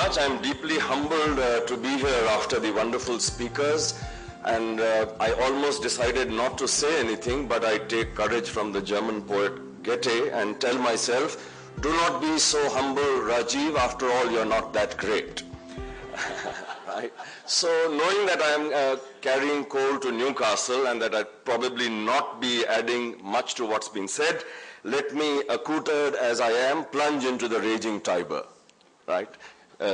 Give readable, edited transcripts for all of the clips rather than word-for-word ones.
much. I'm deeply humbled to be here after the wonderful speakers. And I almost decided not to say anything, but I take courage from the German poet Goethe and tell myself, do not be so humble, Rajeev. After all, you're not that great. Right? So knowing that I'm carrying coal to Newcastle and that I'd probably not be adding much to what's been said, let me, accoutred as I am, plunge into the raging Tiber. Right?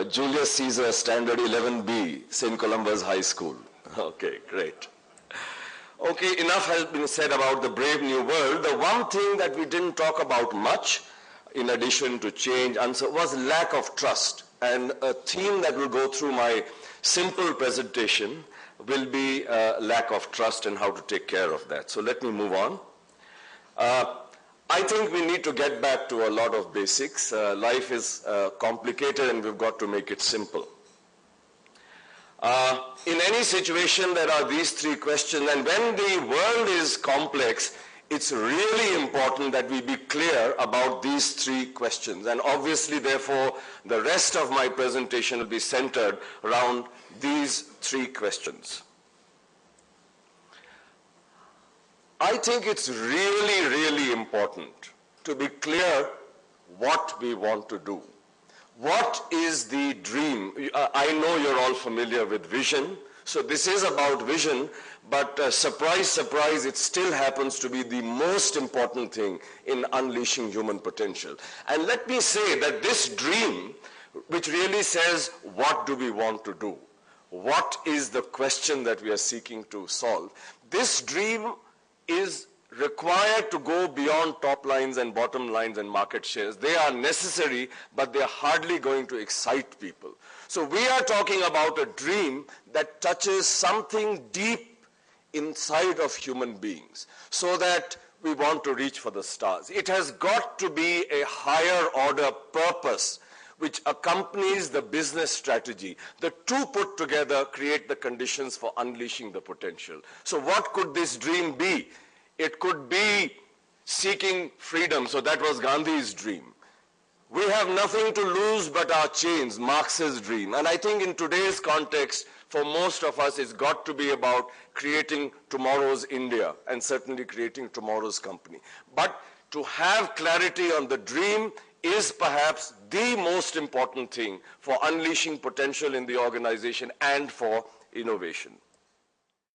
Julius Caesar Standard 11B, St. Columba's High School. Okay, great. Okay, enough has been said about the brave new world. The one thing that we didn't talk about much, in addition to change, was lack of trust. And a theme that will go through my simple presentation will be lack of trust and how to take care of that. So let me move on. I think we need to get back to a lot of basics. Life is complicated and we've got to make it simple. In any situation, there are these three questions, and when the world is complex, it's really important that we be clear about these three questions. And obviously, therefore, the rest of my presentation will be centered around these three questions. I think it's really, really important to be clear what we want to do. What is the dream? I know you're all familiar with vision. So this is about vision, but surprise, surprise, it still happens to be the most important thing in unleashing human potential. And let me say that this dream, which really says, what do we want to do? What is the question that we are seeking to solve? This dream is required to go beyond top lines and bottom lines and market shares. They are necessary, but they are hardly going to excite people. So we are talking about a dream that touches something deep inside of human beings, so that we want to reach for the stars. It has got to be a higher order purpose which accompanies the business strategy. The two put together create the conditions for unleashing the potential. So what could this dream be? It could be seeking freedom. So that was Gandhi's dream. We have nothing to lose but our chains, Marx's dream. And I think in today's context, for most of us, it's got to be about creating tomorrow's India and certainly creating tomorrow's company. But to have clarity on the dream is perhaps the most important thing for unleashing potential in the organization and for innovation.